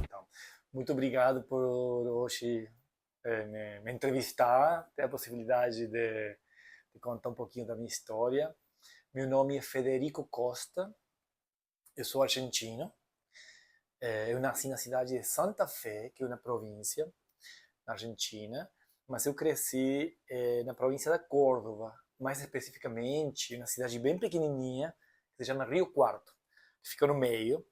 Então, muito obrigado por hoje me entrevistar, ter a possibilidade de contar um pouquinho da minha história. Meu nome é Federico Costa, eu sou argentino. Eu nasci na cidade de Santa Fé, que é uma província na Argentina, mas eu cresci na província da Córdoba, mais especificamente na cidade bem pequenininha, que se chama Rio Cuarto, que fica no meio.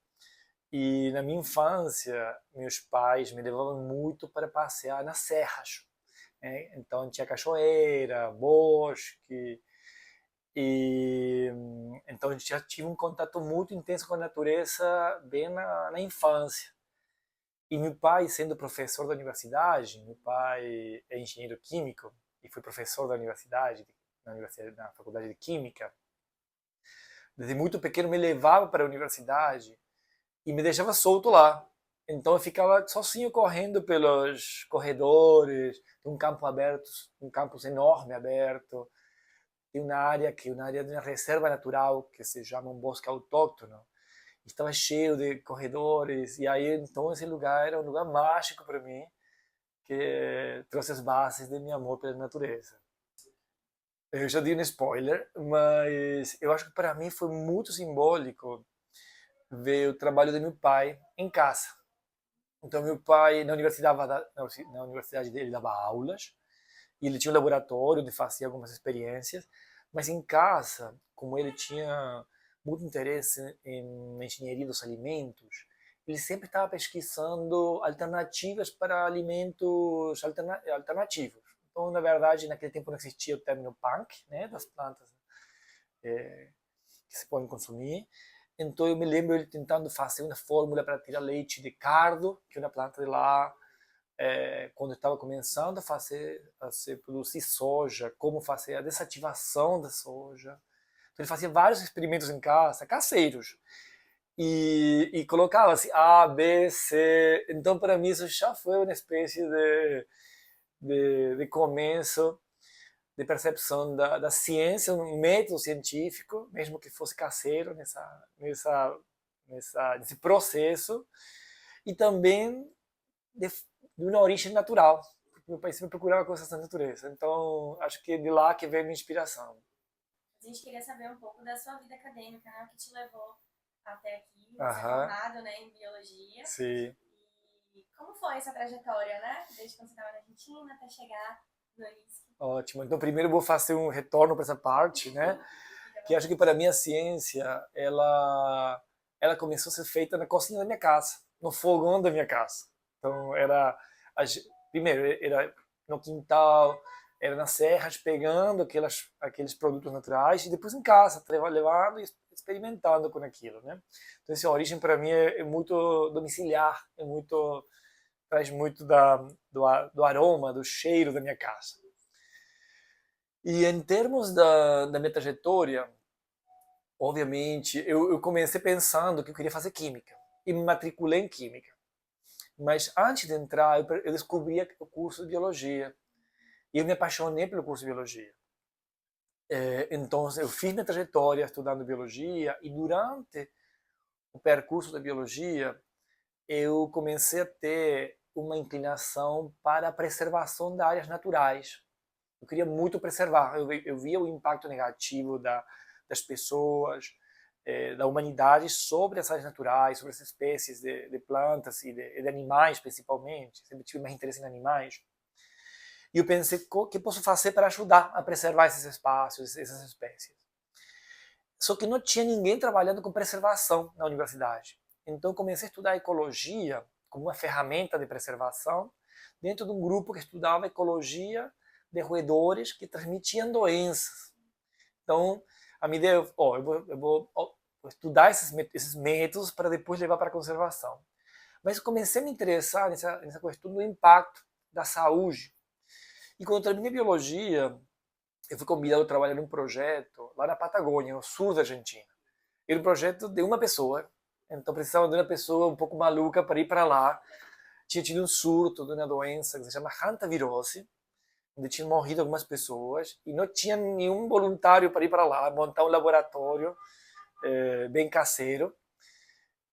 E na minha infância, meus pais me levavam muito para passear nas serras, né? Então tinha cachoeira, bosque, e então eu já tive um contato muito intenso com a natureza bem na infância. E meu pai, sendo professor da universidade, meu pai é engenheiro químico e foi professor da universidade, na faculdade de química. Desde muito pequeno me levava para a universidade e me deixava solto lá. Então eu ficava sozinho correndo pelos corredores, de um campo aberto, um campus enorme aberto, de uma área que é uma área de uma reserva natural que se chama um bosque autóctono. Estava cheio de corredores e aí então esse lugar era um lugar mágico para mim, que trouxe as bases de meu amor pela natureza. Eu já dei um spoiler, mas eu acho que para mim foi muito simbólico ver o trabalho de meu pai em casa. Então meu pai na universidade dele dava aulas e ele tinha um laboratório onde fazia algumas experiências, mas em casa, como ele tinha muito interesse em engenharia dos alimentos, ele sempre estava pesquisando alternativas para alimentos alternativos. Então, na verdade, naquele tempo não existia o término punk, né, das plantas que se podem consumir. Então eu me lembro ele tentando fazer uma fórmula para tirar leite de cardo, que é uma planta de lá, quando estava começando a se produzir soja, como fazer a desativação da soja. Então ele fazia vários experimentos em casa, caseiros, e colocava assim A, B, C. Então para mim isso já foi uma espécie de começo de percepção da ciência, um método científico, mesmo que fosse caseiro nesse processo, e também de uma origem natural. Porque meu pai sempre procurava coisas da natureza. Então, acho que é de lá que vem a minha inspiração. A gente queria saber um pouco da sua vida acadêmica, né? O que te levou até aqui, você é Aham, formado, né, em biologia. sim. E como foi essa trajetória, né? Desde quando você estava na Argentina até chegar no ISC. Ótimo. Então, primeiro eu vou fazer um retorno para essa parte, né? Fica à Que acho que vontade. para mim a ciência, ela começou a ser feita na cozinha da minha casa, no fogão da minha casa. Então, primeiro, era no quintal, era nas serras, pegando aqueles produtos naturais, e depois em casa, levando e experimentando com aquilo, né? Então, essa origem para mim é muito domiciliar, traz muito do aroma, do cheiro da minha casa. E em termos da minha trajetória, obviamente, eu comecei pensando que eu queria fazer química e me matriculei em química. Mas antes de entrar, eu descobri o curso de biologia e eu me apaixonei pelo curso de biologia. Então, eu fiz minha trajetória estudando biologia e durante o percurso da biologia, eu comecei a ter uma inclinação para a preservação das áreas naturais. Eu queria muito preservar. Eu via o impacto negativo das pessoas, da humanidade sobre as áreas naturais, sobre as espécies de plantas e de animais, principalmente. Sempre tive mais interesse em animais. E eu pensei, o que posso fazer para ajudar a preservar esses espaços, essas espécies? Só que não tinha ninguém trabalhando com preservação na universidade. Então comecei a estudar ecologia como uma ferramenta de preservação dentro de um grupo que estudava ecologia de roedores que transmitiam doenças. Então, a minha ideia é, vou estudar esses métodos para depois levar para a conservação. Mas comecei a me interessar nessa questão do impacto da saúde. E quando eu terminei biologia, eu fui convidado a trabalhar num projeto lá na Patagônia, no sul da Argentina. Era um projeto de uma pessoa, então precisava de uma pessoa um pouco maluca para ir para lá. Tinha tido um surto de uma doença que se chama hantavirose, onde tinham morrido algumas pessoas e não tinha nenhum voluntário para ir para lá, montar um laboratório bem caseiro.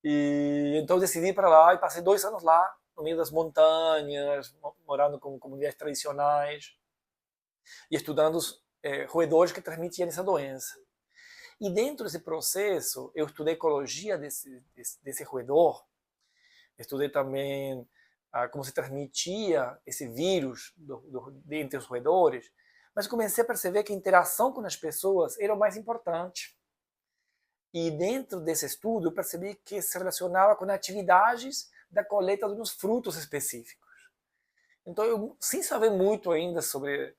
E então decidi ir para lá e passei 2 anos lá, no meio das montanhas, morando com comunidades tradicionais e estudando os roedores que transmitiam essa doença. E dentro desse processo, eu estudei ecologia desse roedor, estudei também como se transmitia esse vírus entre os roedores, mas comecei a perceber que a interação com as pessoas era o mais importante. E dentro desse estudo, eu percebi que se relacionava com atividades da colheita de uns frutos específicos. Então, eu, sem saber muito ainda sobre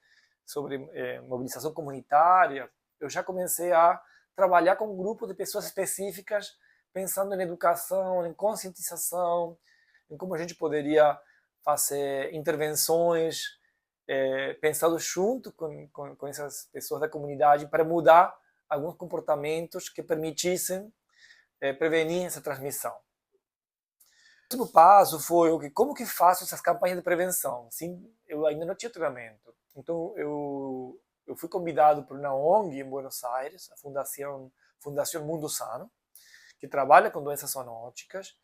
mobilização comunitária, eu já comecei a trabalhar com um grupo de pessoas específicas, pensando em educação, em conscientização, em como a gente poderia fazer intervenções, pensando junto com essas pessoas da comunidade para mudar alguns comportamentos que permitissem prevenir essa transmissão. O último passo foi como que faço essas campanhas de prevenção? Sim, eu ainda não tinha treinamento. Então, eu fui convidado por uma ONG em Buenos Aires, a Fundação Mundo Sano, que trabalha com doenças zoonóticas,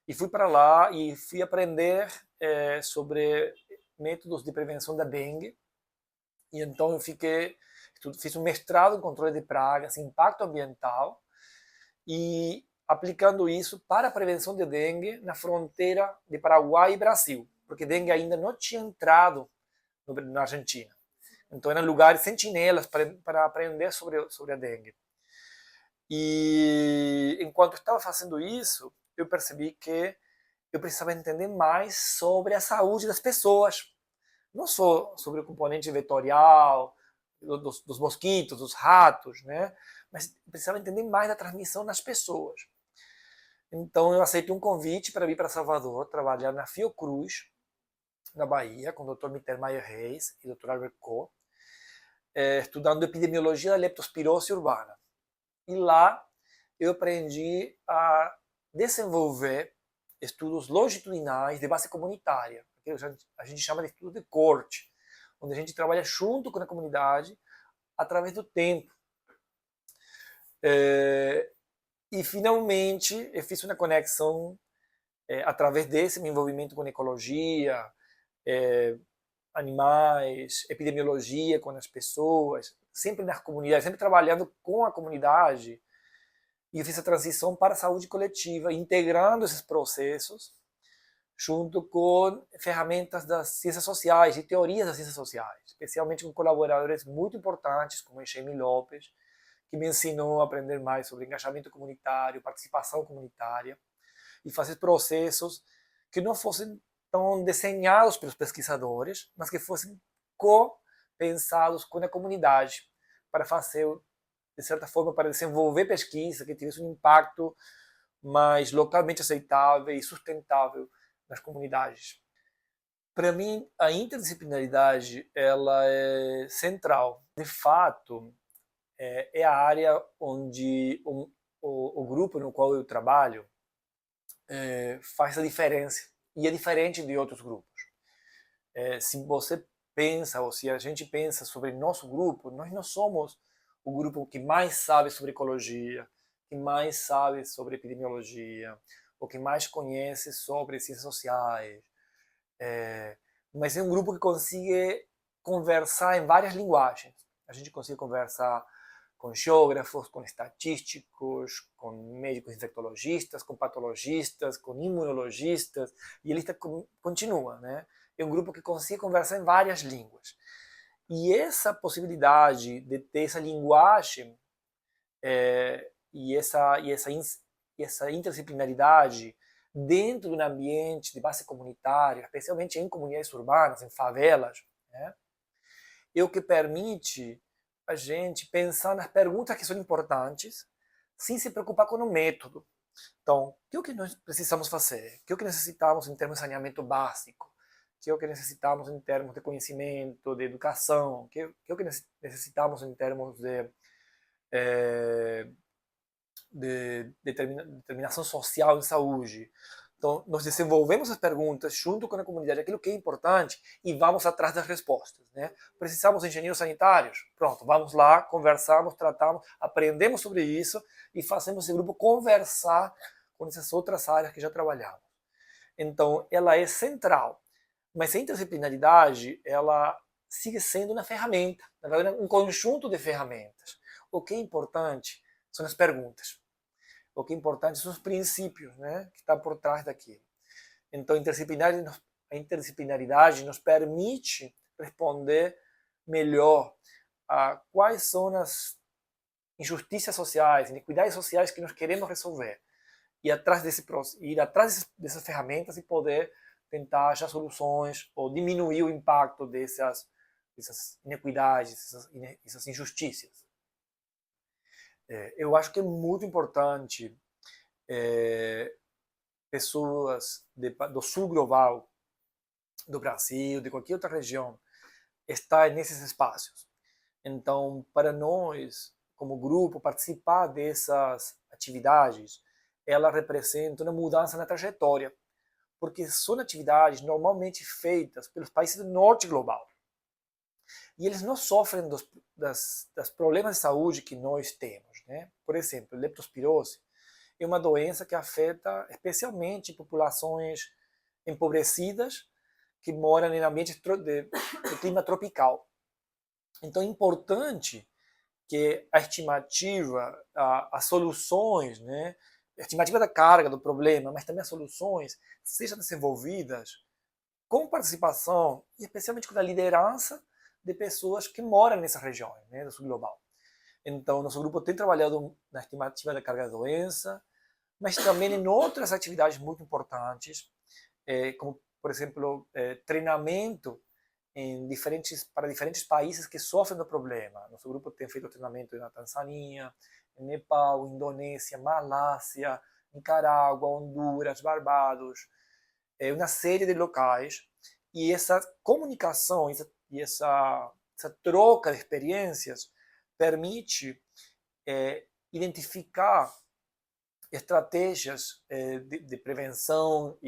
e fui para lá e fui aprender sobre métodos de prevenção da dengue. E então eu fiz um mestrado em controle de pragas, impacto ambiental, e aplicando isso para a prevenção de dengue na fronteira de Paraguai e Brasil, porque dengue ainda não tinha entrado na Argentina. Então eram lugares sentinelas para aprender sobre a dengue. E enquanto estava fazendo isso, eu percebi que eu precisava entender mais sobre a saúde das pessoas, não só sobre o componente vetorial, dos mosquitos, dos ratos, né? Mas precisava entender mais da transmissão nas pessoas. Então eu aceitei um convite para vir para Salvador, trabalhar na Fiocruz, na Bahia, com o Dr. Mittermeier Reis e o Dr. Albert Koch, estudando epidemiologia da leptospirose urbana. E lá eu aprendi a desenvolver estudos longitudinais de base comunitária, que a gente chama de estudo de corte, onde a gente trabalha junto com a comunidade através do tempo. E finalmente eu fiz uma conexão através desse meu envolvimento com ecologia, animais, epidemiologia com as pessoas, sempre nas comunidades, sempre trabalhando com a comunidade. E eu fiz a transição para a saúde coletiva, integrando esses processos junto com ferramentas das ciências sociais e teorias das ciências sociais, especialmente com colaboradores muito importantes, como o Jaime Lopes, que me ensinou a aprender mais sobre engajamento comunitário, participação comunitária, e fazer processos que não fossem tão desenhados pelos pesquisadores, mas que fossem co-pensados com a comunidade, para fazer, de certa forma, para desenvolver pesquisa que tivesse um impacto mais localmente aceitável e sustentável nas comunidades. Para mim, a interdisciplinaridade ela é central. De fato, é a área onde o grupo no qual eu trabalho faz a diferença e é diferente de outros grupos. Se você pensa, ou se a gente pensa sobre nosso grupo, nós não somos o grupo que mais sabe sobre ecologia, que mais sabe sobre epidemiologia, ou que mais conhece sobre ciências sociais, mas é um grupo que consegue conversar em várias linguagens. A gente consegue conversar com geógrafos, com estatísticos, com médicos infectologistas, com patologistas, com imunologistas, e a lista continua, né? É um grupo que consegue conversar em várias línguas. E essa possibilidade de ter essa linguagem e essa interdisciplinaridade dentro de um ambiente de base comunitária, especialmente em comunidades urbanas, em favelas, né, é o que permite a gente pensar nas perguntas que são importantes, sem se preocupar com o método. Então, o que nós precisamos fazer? O que necessitamos em termos de saneamento básico? O que necessitamos em termos de conhecimento, de educação? O que necessitamos em termos de determinação social em saúde? Então, nós desenvolvemos as perguntas junto com a comunidade, aquilo que é importante, e vamos atrás das respostas, né? Precisamos de engenheiros sanitários? Pronto, vamos lá, conversamos, tratamos, aprendemos sobre isso e fazemos esse grupo conversar com essas outras áreas que já trabalhamos. Então, ela é central, mas a interdisciplinaridade, ela sigue sendo uma ferramenta, na verdade, um conjunto de ferramentas. O que é importante são as perguntas. O que é importante são os princípios, né, que estão por trás daquilo. Então, a interdisciplinaridade nos permite responder melhor a quais são as injustiças sociais, iniquidades sociais que nós queremos resolver. Ir atrás dessas ferramentas e poder tentar achar soluções ou diminuir o impacto dessas inequidades, essas injustiças. Eu acho que é muito importante pessoas do sul global, do Brasil, de qualquer outra região, estar nesses espaços. Então, para nós, como grupo, participar dessas atividades, ela representa uma mudança na trajetória, porque são atividades normalmente feitas pelos países do norte global. E eles não sofrem dos problemas de saúde que nós temos, né? Por exemplo, leptospirose é uma doença que afeta especialmente populações empobrecidas que moram em ambientes de clima tropical. Então é importante que a estimativa, as soluções, né? A estimativa da carga do problema, mas também as soluções, sejam desenvolvidas com participação, e especialmente com a liderança de pessoas que moram nessas regiões, né, do sul global. Então, nosso grupo tem trabalhado na estimativa da carga da doença, mas também em outras atividades muito importantes, como, por exemplo, treinamento para diferentes países que sofrem do problema. Nosso grupo tem feito treinamento na Tanzânia, em Nepal, Indonésia, Malásia, Nicarágua, Honduras, Barbados, uma série de locais. E essa comunicação e essa troca de experiências permite identificar estratégias de prevenção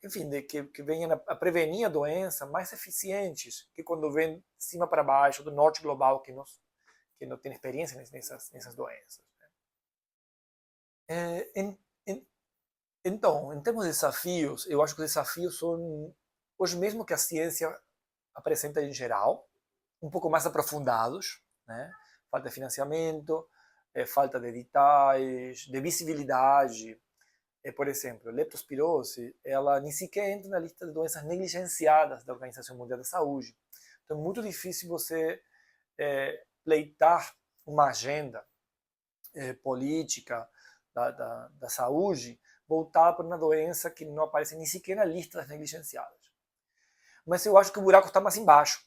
enfim, que venham a prevenir a doença mais eficientes que quando vem de cima para baixo, do norte global, que não tem experiência nessas doenças. Então, em termos de desafios, eu acho que os desafios são os mesmos que a ciência apresenta em geral, um pouco mais aprofundados, né? Falta de financiamento, falta de editais, de visibilidade. Por exemplo, a leptospirose, ela nem sequer entra na lista de doenças negligenciadas da Organização Mundial da Saúde. Então é muito difícil você pleitar uma agenda política da saúde voltada para uma doença que não aparece nem sequer na lista das negligenciadas. Mas eu acho que o buraco está mais embaixo.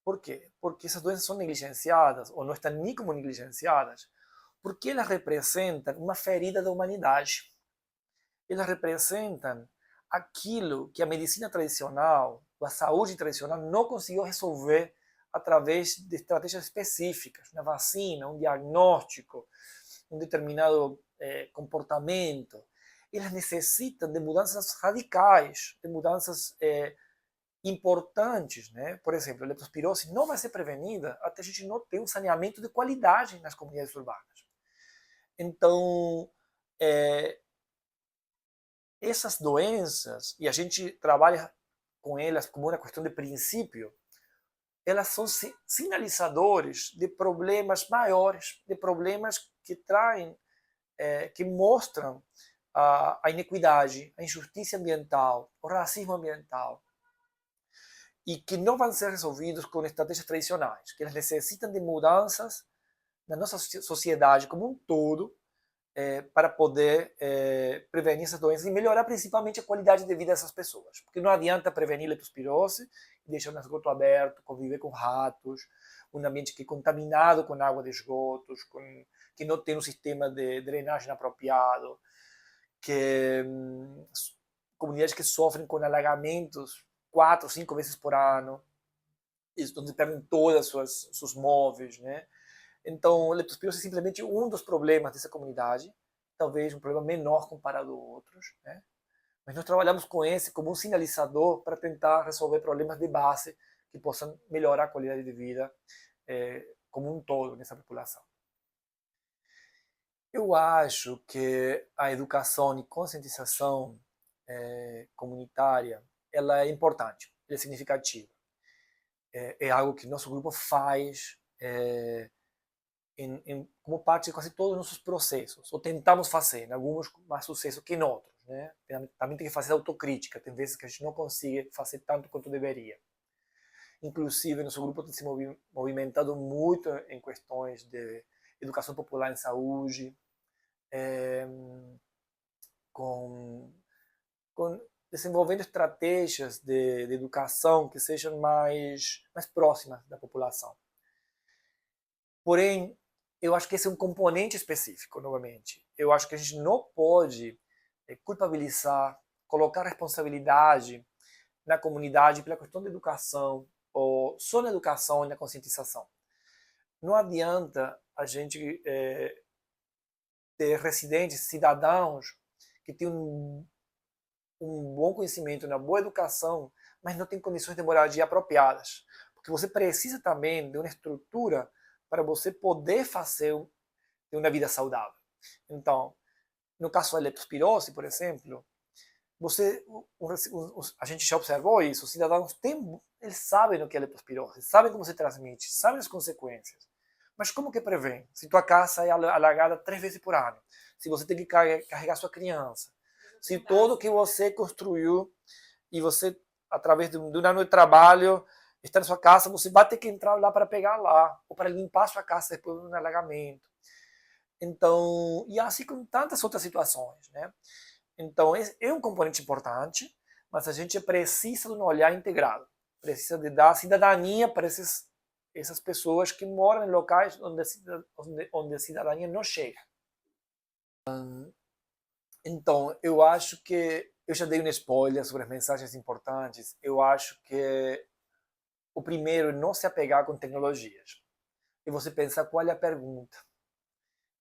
Por quê? Porque essas doenças são negligenciadas, ou não estão nem como negligenciadas, porque elas representam uma ferida da humanidade. Elas representam aquilo que a medicina tradicional, a saúde tradicional, não conseguiu resolver através de estratégias específicas, uma vacina, um diagnóstico, um determinado comportamento. Elas necessitam de mudanças radicais, de mudanças importantes, né? Por exemplo, a leptospirose não vai ser prevenida até a gente não ter um saneamento de qualidade nas comunidades urbanas. Então, essas doenças, e a gente trabalha com elas como uma questão de princípio, elas são sinalizadores de problemas maiores, de problemas que traem, que mostram a inequidade, a injustiça ambiental, o racismo ambiental, e que não vão ser resolvidos com estratégias tradicionais, que elas necessitam de mudanças na nossa sociedade como um todo, para poder prevenir essas doenças e melhorar principalmente a qualidade de vida dessas pessoas. Porque não adianta prevenir leptospirose e deixar o esgoto aberto, conviver com ratos, um ambiente que é contaminado com água de esgotos, que não tem um sistema de drenagem apropriado, que comunidades que sofrem com alagamentos 4, 5 vezes por ano, onde perdem todas seus móveis, né? Então, a leptospirose é simplesmente um dos problemas dessa comunidade talvez um problema menor comparado a outros, né? Mas nós trabalhamos com esse como um sinalizador para tentar resolver problemas de base que possam melhorar a qualidade de vida como um todo nessa população. Eu acho que a educação e conscientização comunitária ela é importante, é significativa. É algo que nosso grupo faz como parte de quase todos os nossos processos, ou tentamos fazer, em alguns com mais sucesso que em outros. Né? Também tem que fazer autocrítica, tem vezes que a gente não consegue fazer tanto quanto deveria. Inclusive, nosso grupo tem se movimentado muito em questões de educação popular em saúde, com desenvolvendo estratégias de educação que sejam mais próximas da população. Porém, eu acho que esse é um componente específico, novamente. Eu acho que a gente não pode culpabilizar, colocar responsabilidade na comunidade pela questão da educação, ou só na educação e na conscientização. Não adianta a gente ter residentes, cidadãos, que têm um bom conhecimento, uma boa educação, mas não têm condições de moradia apropriadas. Porque você precisa também de uma estrutura para você poder ter uma vida saudável. Então, no caso da leptospirose, por exemplo, a gente já observou isso, os cidadãos eles sabem o que é leptospirose, sabem como se transmite, sabem as consequências. Mas como que prevém? Se tua casa é alagada 3 vezes por ano, se você tem que carregar sua criança, se tudo que você construiu e você, através de um ano de trabalho, está na sua casa, você vai ter que entrar lá para pegar lá, ou para limpar a sua casa depois de um alagamento. Então, e assim com tantas outras situações, né? Então, é um componente importante, mas a gente precisa de um olhar integrado. Precisa de dar cidadania para essas pessoas que moram em locais onde a cidadania não chega. Então, eu acho que eu já dei um spoiler sobre as mensagens importantes. Eu acho que o primeiro é não se apegar com tecnologias. E você pensar qual é a pergunta.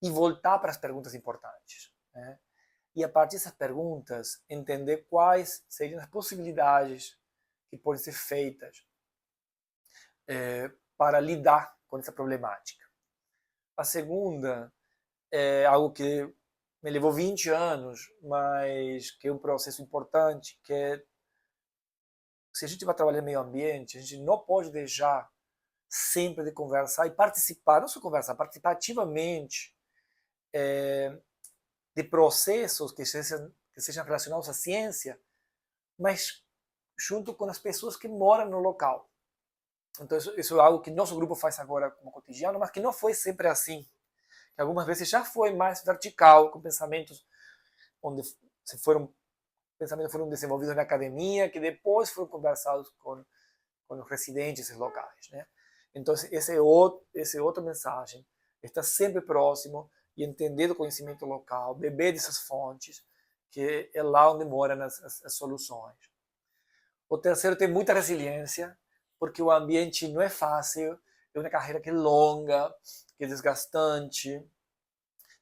E voltar para as perguntas importantes. Né? E a partir dessas perguntas, entender quais seriam as possibilidades que podem ser feitas para lidar com essa problemática. A segunda é algo que me levou 20 anos, mas que é um processo importante, que é, se a gente vai trabalhar no meio ambiente, a gente não pode deixar sempre de conversar e participar, não só conversar, participar ativamente de processos que sejam relacionados à ciência, mas junto com as pessoas que moram no local. Então, isso é algo que nosso grupo faz agora como cotidiano, mas que não foi sempre assim. Que algumas vezes já foi mais vertical, com pensamentos onde pensamentos foram desenvolvidos na academia, que depois foram conversados com os residentes locais. Né? Então, essa é outra mensagem. Estar sempre próximo e entender o conhecimento local, beber dessas fontes, que é lá onde moram as soluções. O terceiro, tem muita resiliência, porque o ambiente não é fácil, é uma carreira que é longa, que é desgastante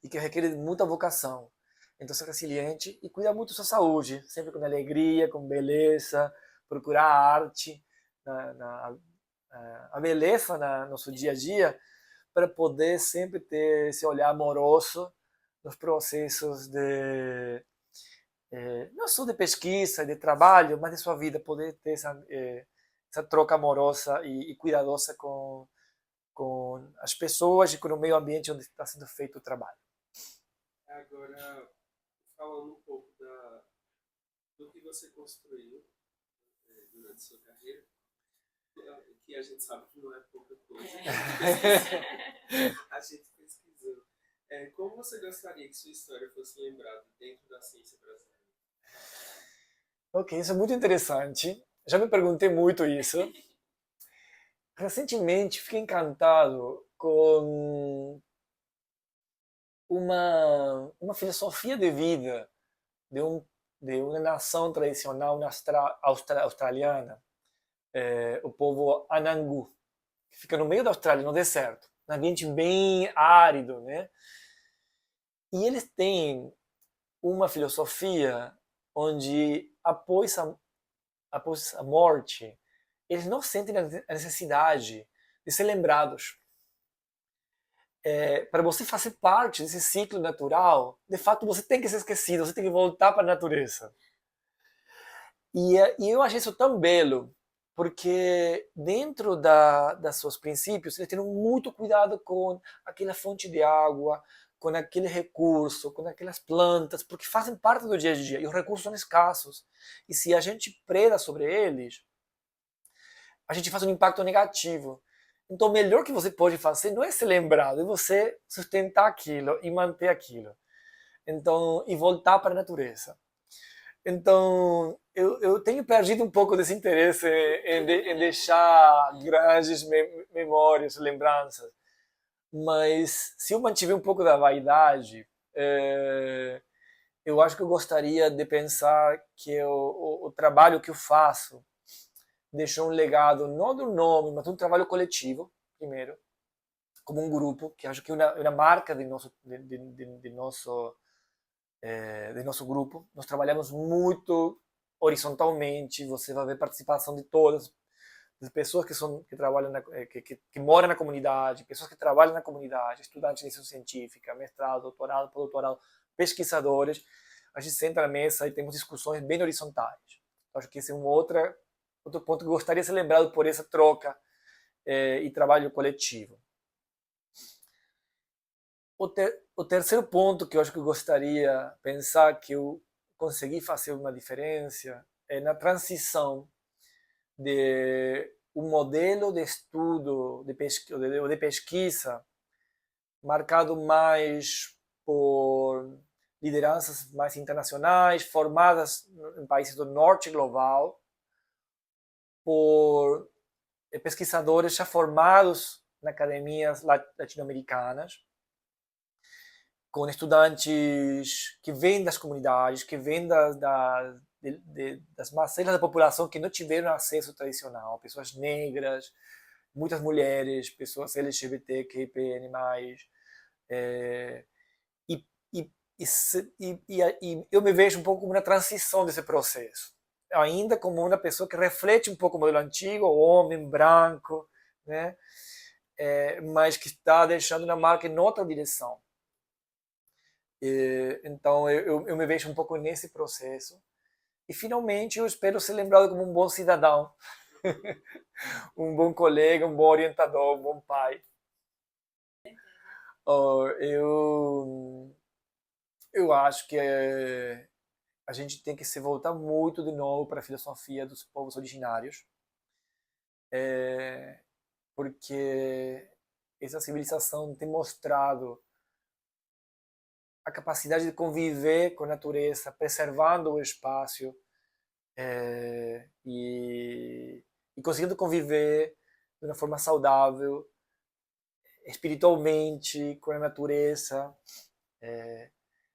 e que requer muita vocação. Então, ser resiliente e cuidar muito da sua saúde, sempre com alegria, com beleza, procurar a arte, a beleza no nosso dia a dia, para poder sempre ter esse olhar amoroso nos processos não só de pesquisa, de trabalho, mas de sua vida, poder ter essa troca amorosa e cuidadosa com as pessoas e com o meio ambiente onde está sendo feito o trabalho. Agora, falando um pouco do que você construiu durante sua carreira, que a gente sabe que não é pouca coisa, a gente pesquisou. Como você gostaria que sua história fosse lembrada dentro da ciência brasileira? Ok, isso é muito interessante. Já me perguntei muito isso. Recentemente fiquei encantado com uma filosofia de vida de uma nação tradicional australiana, o povo Anangu, que fica no meio da Austrália, no deserto, um ambiente bem árido, né? E eles têm uma filosofia onde, após a morte, eles não sentem a necessidade de ser lembrados. Para você fazer parte desse ciclo natural, de fato você tem que ser esquecido, você tem que voltar para a natureza. E eu achei isso tão belo, porque dentro das seus princípios, eles têm muito cuidado com aquela fonte de água, com aquele recurso, com aquelas plantas, porque fazem parte do dia a dia, e os recursos são escassos. E se a gente preda sobre eles, a gente faz um impacto negativo. Então, o melhor que você pode fazer não é ser lembrado, é você sustentar aquilo e manter aquilo. Então, e voltar para a natureza. Então, eu tenho perdido um pouco desse interesse em deixar grandes memórias, lembranças. Mas se eu mantiver um pouco da vaidade, eu acho que eu gostaria de pensar que o trabalho que eu faço deixou um legado não do nome, mas de um trabalho coletivo, primeiro, como um grupo, que acho que é uma marca de nosso grupo. Nós trabalhamos muito horizontalmente, você vai ver participação de todas as pessoas que trabalham que moram na comunidade, pessoas que trabalham na comunidade, estudantes de iniciação científica, mestrado, doutorado, pós-doutorado, pesquisadores. A gente senta na mesa e temos discussões bem horizontais. Acho que esse é outro ponto que gostaria de ser lembrado por essa troca e trabalho coletivo. O terceiro ponto que eu acho que eu gostaria de pensar que eu consegui fazer uma diferença é na transição de um modelo de estudo, de pesquisa, marcado mais por lideranças mais internacionais, formadas em países do norte global, por pesquisadores já formados em academias latino-americanas, com estudantes que vêm das comunidades, que vêm das massenas da população que não tiveram acesso tradicional, pessoas negras, muitas mulheres, pessoas LGBTQIAPN+, e, e, e eu me vejo um pouco como uma transição desse processo, ainda como uma pessoa que reflete um pouco o modelo antigo, o homem branco, né? Mas que está deixando uma marca em outra direção. Então eu me vejo um pouco nesse processo. E finalmente eu espero ser lembrado como um bom cidadão, um bom colega, um bom orientador, um bom pai. Eu acho que a gente tem que se voltar muito de novo para a filosofia dos povos originários, porque essa civilização tem mostrado a capacidade de conviver com a natureza, preservando o espaço e conseguindo conviver de uma forma saudável, espiritualmente, com a natureza.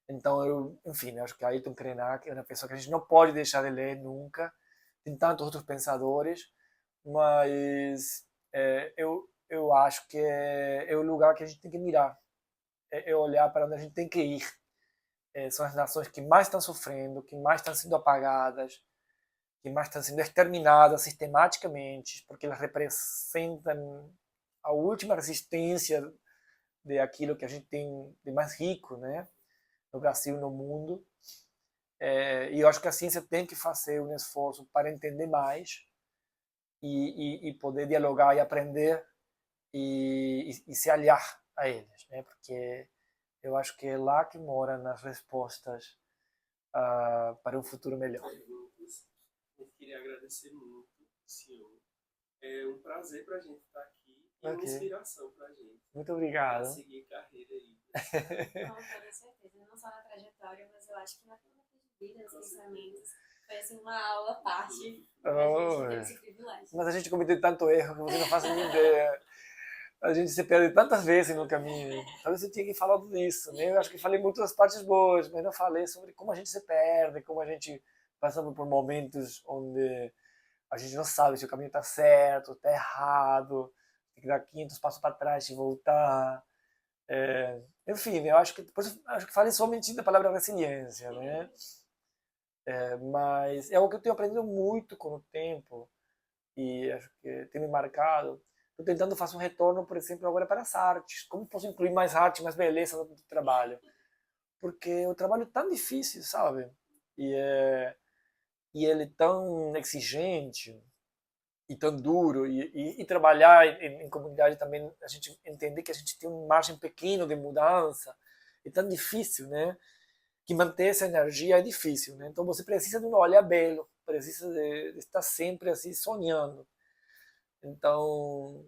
Então, enfim, acho que Ayrton Krenak é uma pessoa que a gente não pode deixar de ler nunca. Tem tantos outros pensadores, mas eu acho que é o lugar que a gente tem que mirar, é olhar para onde a gente tem que ir. São as nações que mais estão sofrendo, que mais estão sendo apagadas, que mais estão sendo exterminadas sistematicamente, porque elas representam a última resistência de aquilo que a gente tem de mais rico, né, no Brasil e no mundo. E eu acho que a ciência tem que fazer um esforço para entender mais e poder dialogar e aprender e se aliar a eles, né, porque eu acho que é lá que moram as respostas para um futuro melhor. Eu queria agradecer muito, senhor. É um prazer para a gente estar aqui e uma Okay. inspiração para a gente. Muito obrigado. Para seguir carreira aí. Com toda certeza. Não só na trajetória, mas eu acho que na filosofia de vida, nos pensamentos. Foi assim uma aula à parte. A gente teve esse privilégio. Mas a gente cometeu tanto erro que você não faz nem ideia. A gente se perde tantas vezes no caminho. Talvez eu tinha que falar tudo isso, né? Eu acho que falei muito das partes boas, mas não falei sobre como a gente se perde, como a gente passa por momentos onde a gente não sabe se o caminho está certo, está errado, tem que dar 500 passos para trás e voltar. Enfim, eu acho que, por isso, acho que falei somente da palavra resiliência, né? Mas é algo que eu tenho aprendido muito com o tempo e acho que tem me marcado. Estou tentando fazer um retorno, por exemplo, agora para as artes. Como posso incluir mais arte, mais beleza no trabalho? Porque o trabalho é tão difícil, sabe? E, e ele é tão exigente e tão duro. E trabalhar em comunidade também, a gente entender que a gente tem uma margem pequena de mudança. É tão difícil, né? Que manter essa energia é difícil, né? Então você precisa de um olhar belo, precisa de estar sempre assim sonhando. Então,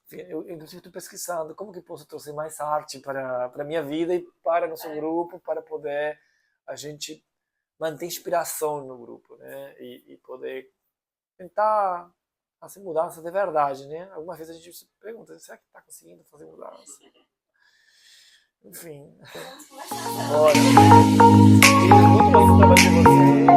enfim, eu inclusive estou pesquisando como que posso trazer mais arte para a minha vida e para nosso grupo, para poder a gente manter inspiração no grupo, né? E poder tentar fazer mudança de verdade, né? Algumas vezes a gente se pergunta, será que está conseguindo fazer mudança? Enfim. Vamos conversar. Bora. Queria muito mais trabalho de você.